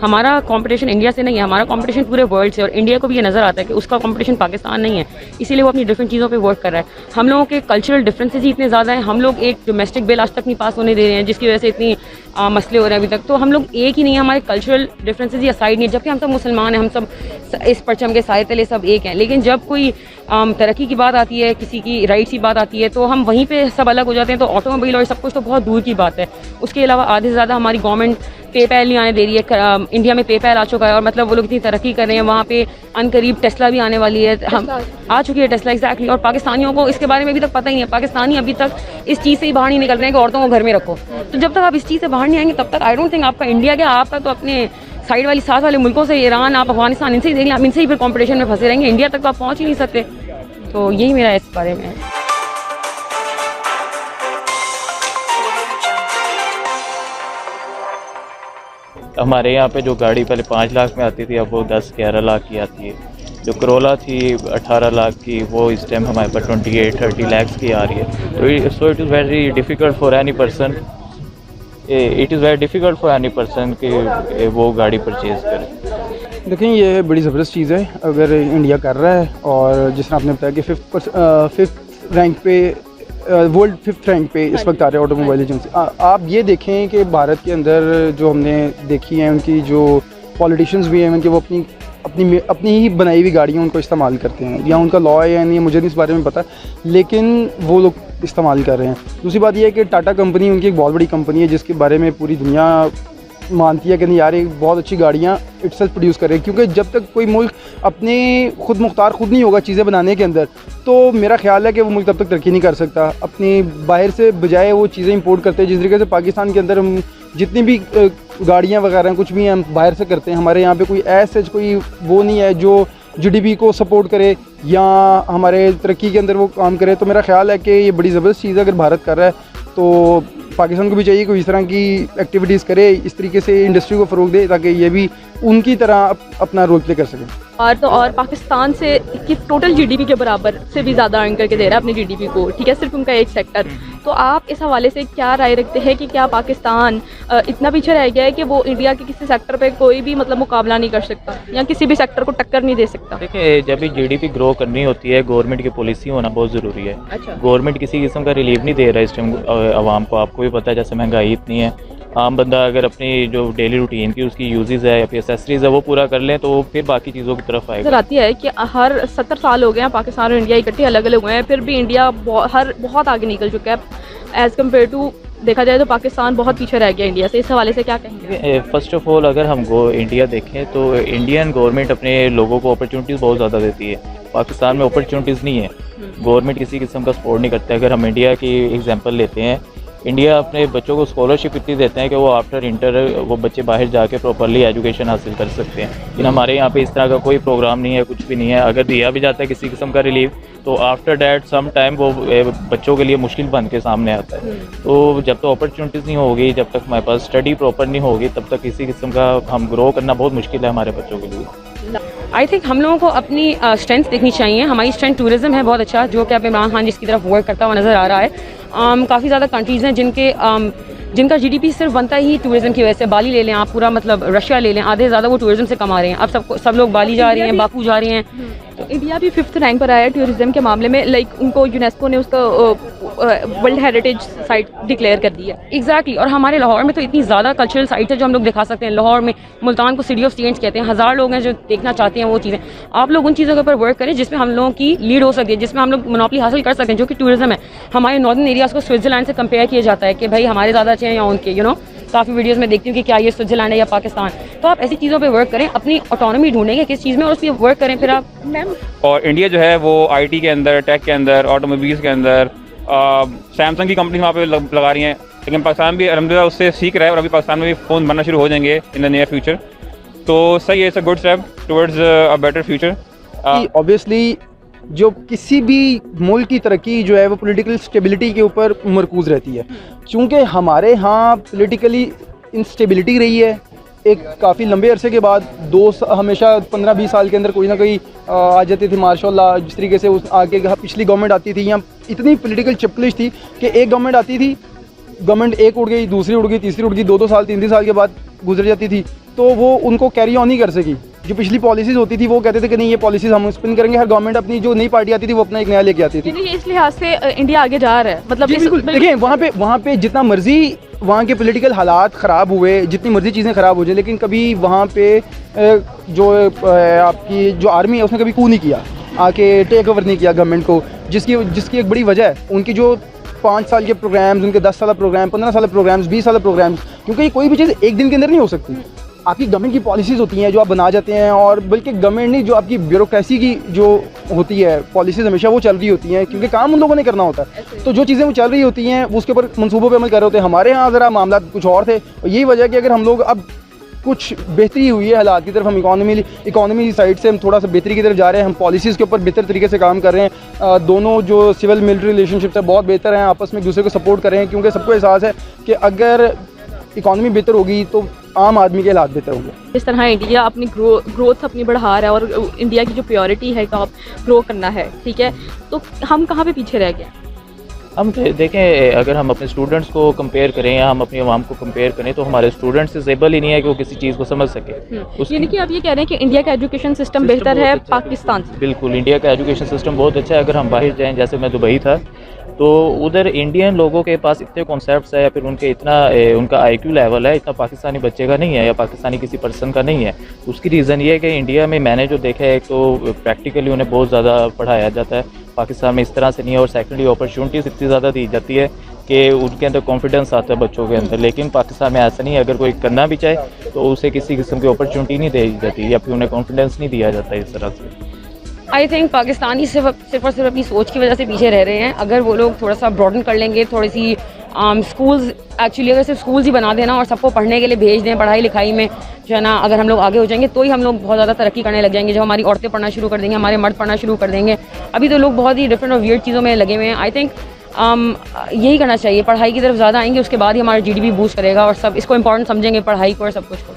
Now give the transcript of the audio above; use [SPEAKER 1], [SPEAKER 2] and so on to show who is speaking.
[SPEAKER 1] हमारा competition India से नहीं है, हमारा कंपटीशन पूरे वर्ल्ड से, और इंडिया को भी ये नज़र आता है कि उसका कंपटीशन पाकिस्तान नहीं है, इसीलिए वो अपनी डिफरेंट चीज़ों पे वर्क कर रहा है। हम लोगों के कल्चरल डिफरेंसेस ही इतने ज़्यादा हैं, हम लोग एक डोमेस्टिक बिल आज तक नहीं पास होने दे रहे हैं जिसकी वजह से इतनी मसले हो रहे हैं अभी तक। तो हम लोग एक ही नहीं है, हमारे कल्चरल डिफरेंसेस ही असाइड नहीं है, जबकि हम सब मुसलमान हैं, हम सब इस परचम के साए तले सब एक हैं। लेकिन जब कोई तरक्की की बात आती है, किसी की राइट्स की बात आती है, तो हम वहीं पे सब अलग हो जाते हैं। तो ऑटोमोबाइल और सब कुछ तो बहुत दूर की बात है। उसके अलावा आधे से ज़्यादा हमारी गवर्नमेंट पेपैल नहीं आने दे रही है। इंडिया में पेपैल आ चुका है और मतलब वो लोग इतनी तरक्की कर रहे हैं, वहाँ पे अनकरीब टेस्ला भी आने वाली है, हम आ चुकी है टेस्ला एग्जैक्टली। और पाकिस्तानियों को इसके बारे में अभी तक पता ही नहीं है। पाकिस्तानी अभी तक इस चीज़ से ही बाहर नहीं निकल रहे हैं कि औरतों को घर में रखो। तो जब तक आप इस चीज़ से बाहर नहीं आएंगे तब तक आई डोंट थिंक आपका इंडिया क्या, आपका तो अपने साइड वाली साथ वाले मुल्कों से, ईरान, आप अफगानिस्तान, इनसे ही देख लें, आप इनसे ही फिर कॉम्पिटिशन में फंसे रहेंगे। इंडिया तक तो आप पहुँच ही नहीं सकते। तो यही मेरा इस बारे में है।
[SPEAKER 2] हमारे यहाँ पे जो गाड़ी पहले 5 लाख में आती थी, अब वो 10-11 लाख की आती है। जो करोला थी 18 लाख की, वो इस टाइम हमारे पास 28-30 लाख की आ रही है। So it is very difficult for any person, कि वो गाड़ी परचेज़ करे।
[SPEAKER 3] देखें, ये बड़ी ज़बरदस्त चीज़ है अगर इंडिया कर रहा है। और जिस तरह आपने बताया कि फिफ्थ रैंक पे, वर्ल्ड 5th रैंक पे इस वक्त आ रहे हैं ऑटोमोबाइल एजेंसी। आप ये देखें कि भारत के अंदर जो हमने देखी हैं, उनकी जो पॉलिटिशियंस भी हैं, उनके वो अपनी ही बनाई हुई गाड़ियाँ उनको इस्तेमाल करते हैं, या उनका लॉ है या नहीं मुझे नहीं इस बारे में पता, लेकिन वो लोग इस्तेमाल कर रहे हैं। दूसरी बात यह है कि टाटा कंपनी उनकी एक बहुत बड़ी कंपनी है जिसके बारे में पूरी दुनिया मानती है कि नहीं यार ये बहुत अच्छी गाड़ियाँ इटसेल्फ प्रोड्यूस कर रहे हैं। क्योंकि जब तक कोई मुल्क अपने खुद मुख्तार खुद नहीं होगा चीज़ें बनाने के अंदर, तो मेरा ख्याल है कि वो मुल्क तब तक तरक्की नहीं कर सकता। अपनी बाहर से बजाय वो चीज़ें इंपोर्ट करते हैं। जिस तरीके से पाकिस्तान के अंदर हम जितनी भी गाड़ियाँ वगैरह कुछ भी हम बाहर से करते हैं, हमारे यहाँ पे कोई ऐसे कोई वो नहीं है जो GDP को सपोर्ट करे या हमारे तरक्की के अंदर वो काम करे। तो मेरा ख्याल है कि ये बड़ी ज़बरदस्त चीज़ है अगर भारत कर रहा है, तो पाकिस्तान को भी चाहिए कि इस तरह की एक्टिविटीज़ करे, इस तरीके से इंडस्ट्री को फ़रोग दे ताकि ये भी उनकी तरह अपना रोल प्ले कर सकें।
[SPEAKER 4] और पाकिस्तान से कि टोटल GDP के बराबर से भी ज़्यादा अर्न करके दे रहा है अपनी GDP को, ठीक है, सिर्फ उनका एक सेक्टर। तो आप इस हवाले से क्या राय रखते हैं कि क्या पाकिस्तान इतना पीछे रह गया है कि वो इंडिया के किसी सेक्टर पे कोई भी मतलब मुकाबला नहीं कर सकता या किसी भी सेक्टर को टक्कर नहीं दे सकता?
[SPEAKER 2] देखिए, जब भी GDP ग्रो करनी होती है, गवर्नमेंट की पॉलिसी होना बहुत ज़रूरी है।
[SPEAKER 4] अच्छा।
[SPEAKER 2] गवर्नमेंट किसी किस्म का रिलीफ नहीं दे रहा है इस टाइम आवाम को। आपको भी पता है जैसे महंगाई इतनी है, आम बंदा अगर अपनी जो डेली रूटीन की उसकी यूजेस है या फिर एसेसरीज है वो पूरा कर लें तो फिर बाकी चीज़ों की तरफ आएगा।
[SPEAKER 4] आती है कि हर 70 साल हो गए हैं पाकिस्तान और इंडिया इकट्ठे अलग अलग हुए हैं, फिर भी इंडिया बहुत आगे निकल चुका है एज़ कम्पेयर टू देखा जाए तो पाकिस्तान बहुत पीछे रह गया इंडिया से। इस हवाले से क्या कहेंगे?
[SPEAKER 2] फ़र्स्ट ऑफ ऑल अगर हम इंडिया देखें तो इंडियन गवर्नमेंट अपने लोगों को अपॉर्चुनिटीज़ बहुत ज़्यादा देती है। पाकिस्तान में अपॉर्चुनिटीज़ नहीं है, गवर्नमेंट किसी किस्म का सपोर्ट नहीं करता है। अगर हम इंडिया की एग्जांपल लेते हैं, इंडिया अपने बच्चों को स्कॉलरशिप इतनी देते हैं कि वो आफ्टर इंटर वो बच्चे बाहर जाके प्रॉपरली एजुकेशन हासिल कर सकते हैं। लेकिन हमारे यहाँ पे इस तरह का कोई प्रोग्राम नहीं है, कुछ भी नहीं है। अगर दिया भी जाता है किसी किस्म का रिलीफ तो आफ्टर डैट सम टाइम वो बच्चों के लिए मुश्किल बन के सामने आता है। तो जब तक अपॉर्चुनिटीज़ नहीं होगी, जब तक हमारे पास स्टडी प्रॉपर नहीं होगी, तब तक किसी किस्म का हम ग्रो करना बहुत मुश्किल है हमारे बच्चों के लिए।
[SPEAKER 1] आई थिंक हम लोगों को अपनी स्ट्रेंथ देखनी चाहिए। हमारी स्ट्रेंथ टूरिज़्म है बहुत अच्छा, जो कि अब इमरान खान जिसकी तरफ वर्क करता हुआ नज़र आ रहा है। काफ़ी ज़्यादा कंट्रीज़ हैं जिनका GDP सिर्फ बनता ही टूरिज़्म की वजह से। बाली ले लें आप, पूरा मतलब रशिया ले लें, आधे ज़्यादा वो टूरिज़्म से कमा रहे हैं। अब सब लोग बाली जा रहे हैं, बाकू जा रहे हैं।
[SPEAKER 4] तो इंडिया भी 5th रैंक पर आया है टूरिज़्म के मामले में। लाइक उनको यूनेस्को ने उसका वर्ल्ड हेरिटेज साइट डिक्लेयर कर दिया।
[SPEAKER 1] एग्जैक्टली। और हमारे लाहौर में तो इतनी ज़्यादा कल्चरल साइट्स है जो हम लोग दिखा सकते हैं। लाहौर में, मुल्तान को सिटी ऑफ सेंट्स कहते हैं। हज़ार लोग हैं जो देखना चाहते हैं वो चीज़ें। आप लोग उन चीज़ों के ऊपर वर्क करें जिसमें हम लोगों की लीड हो सकती है, जिसमें हम लोग मोनोपोली हासिल कर सकते हैं, जो कि टूरिज़्म है। हमारे नॉर्दर्न एरियाज़ को स्विट्ज़रलैंड से कंपेयर किया जाता है कि भाई हमारे ज़्यादा अच्छे हैं या उनके, काफ़ी वीडियोस में देखती हूँ कि क्या ये स्विट्ज़रलैंड है या पाकिस्तान। तो आप ऐसी चीज़ों पे वर्क करें, अपनी ऑटोनॉमी ढूंढेंगे किस चीज़ में और उस पर वर्क करें फिर आप।
[SPEAKER 4] मैम,
[SPEAKER 5] और इंडिया जो है वो IT के अंदर, टेक के अंदर, ऑटोमोबाइल्स के अंदर सैमसंग की कंपनी वहाँ पे लगा रही हैं। लेकिन पाकिस्तान भी अलहमदिल्ला उससे सीख रहा है और अभी पाकिस्तान में भी फ़ोन बनना शुरू हो जाएंगे इन द नियर फ्यूचर। तो सही है, it's a good step towards a better future.
[SPEAKER 3] Obviously जो किसी भी मुल्क की तरक्की जो है वो पॉलिटिकल स्टेबिलिटी के ऊपर मरकूज़ रहती है। चूँकि हमारे यहाँ पॉलिटिकली इंस्टेबिलिटी रही है एक काफ़ी लंबे अरसे के बाद, हमेशा 15-20 साल के अंदर कोई ना कोई आ जाती थी माशाल्लाह। जिस तरीके से उस आगे पिछली गवर्नमेंट आती थी, यहाँ इतनी पॉलिटिकल चिपकलिश थी कि एक गवर्नमेंट आती थी, गवर्नमेंट एक उड़ गई, दूसरी उड़ गई, तीसरी उड़ गई, 2-2 साल 3-3 साल के बाद गुजर जाती थी तो वो उनको कैरी ऑन नहीं कर सकी। जो पिछली पॉलिसीज़ होती थी वो कहते थे कि नहीं ये पॉलिसीज़ हम स्पिन करेंगे, हर गवर्नमेंट अपनी जो नई पार्टी आती थी वो अपना एक नया लेके आती थी।
[SPEAKER 4] यानी इस लिहाज से इंडिया आगे जा रहा है, मतलब
[SPEAKER 3] जी बिल्कुल। देखिए वहाँ पे जितना मर्जी वहाँ के पॉलिटिकल हालात ख़राब हुए, जितनी मर्जी चीज़ें ख़राब हो जाए, लेकिन कभी वहाँ पे जो आपकी जो आर्मी है उसने कभी कू नहीं किया, आके टेक ओवर नहीं किया गवर्नमेंट को, जिसकी एक बड़ी वजह है उनकी जो 5 साल के प्रोग्राम्स, उनके 10 साल प्रोग्राम, 15 साल प्रोग्राम्स, 20 साल प्रोग्राम्स, क्योंकि ये कोई भी चीज़ एक दिन के अंदर नहीं हो सकती। आपकी गवर्नमेंट की पॉलिसीज़ होती हैं जो आप बना जाते हैं, और बल्कि गवर्नमेंट नहीं, जो आपकी ब्यूरोक्रेसी की जो होती है पॉलिसीज़ हमेशा वो चल रही होती हैं, क्योंकि काम उन लोगों ने करना होता है। तो जो चीज़ें वो चल रही होती हैं वो उसके ऊपर मंसूबों पे अमल कर रहे होते हैं। हमारे यहाँ ज़रा मामला कुछ और थे, और यही वजह है कि अगर हम लोग अब कुछ बेहतरी हुई है हालात की तरफ, हम इकॉनमी साइड से हम थोड़ा सा बेहतरी की तरफ जा रहे हैं, हम पॉलिसीज़ के ऊपर बेहतर तरीके से काम कर रहे हैं। दोनों जो सिविल मिलिट्री रिलेशनशिप्स है बहुत बेहतर हैं, आपस में एक दूसरे को सपोर्ट कर रहे हैं, क्योंकि सबको एहसास है कि अगर इकॉनमी बेहतर होगी तो आम आदमी के हालात बेहतर होंगे।
[SPEAKER 4] इस तरह इंडिया अपनी ग्रोथ अपनी बढ़ा रहा है, और इंडिया की जो प्रायोरिटी है टॉप ग्रो करना है, ठीक है, तो हम कहाँ पे पीछे रह गए?
[SPEAKER 2] हम देखें, अगर हम अपने स्टूडेंट्स को कंपेयर करें या हम अपनी आवाम को कंपेयर करें तो हमारे स्टूडेंट्स इस एबल ही नहीं है कि वो किसी चीज़ को समझ सके।
[SPEAKER 4] यानी कि आप ये कह रहे हैं कि इंडिया का एजुकेशन सिस्टम बेहतर है पाकिस्तान से?
[SPEAKER 2] बिल्कुल, इंडिया का एजुकेशन सिस्टम बहुत अच्छा है। अगर हम बाहर जाएँ, जैसे मैं दुबई था, तो उधर इंडियन लोगों के पास इतने कॉन्सेप्ट्स है या फिर उनका IQ लेवल है इतना पाकिस्तानी बच्चे का नहीं है या पाकिस्तानी किसी पर्सन का नहीं है। उसकी रीज़न ये है कि इंडिया में मैंने जो देखा है, एक तो प्रैक्टिकली उन्हें बहुत ज़्यादा पढ़ाया जाता है, पाकिस्तान में इस तरह से नहीं है, और सेकेंडली अपॉर्चुनिटीज़ इतनी ज़्यादा दी जाती है कि उनके अंदर कॉन्फिडेंस आता है बच्चों के अंदर। लेकिन पाकिस्तान में ऐसा नहीं है, अगर कोई करना भी चाहे तो उसे किसी किस्म की अपॉर्चुनिटी नहीं दी जाती या फिर उन्हें कॉन्फिडेंस नहीं दिया जाता इस तरह से।
[SPEAKER 1] आई थिंक पाकिस्तानी सिर्फ और सिर्फ अपनी सोच की वजह से पीछे रह रहे हैं। अगर वो लोग थोड़ा सा ब्रॉडन कर लेंगे, थोड़ी सी स्कूल्स, एक्चुअली अगर सिर्फ स्कूल्स ही बना देना और सबको पढ़ने के लिए भेज दें, पढ़ाई लिखाई में जो है ना, अगर हम लोग आगे हो जाएंगे तो ही हम लोग बहुत ज़्यादा तरक्की करने लग जाएंगे। जब हमारी औरतें पढ़ना शुरू कर देंगे, हमारे मर्द पढ़ना शुरू कर देंगे। अभी तो लोग बहुत ही डिफरेंट और वियर्ड चीज़ों में लगे हुए हैं। आई थिंक यही करना चाहिए, पढ़ाई की तरफ ज़्यादा आएंगे, उसके बाद ही हमारा GDP बूस्ट करेगा और सब इसको इंपॉर्टेंट समझेंगे, पढ़ाई को और सब कुछ को।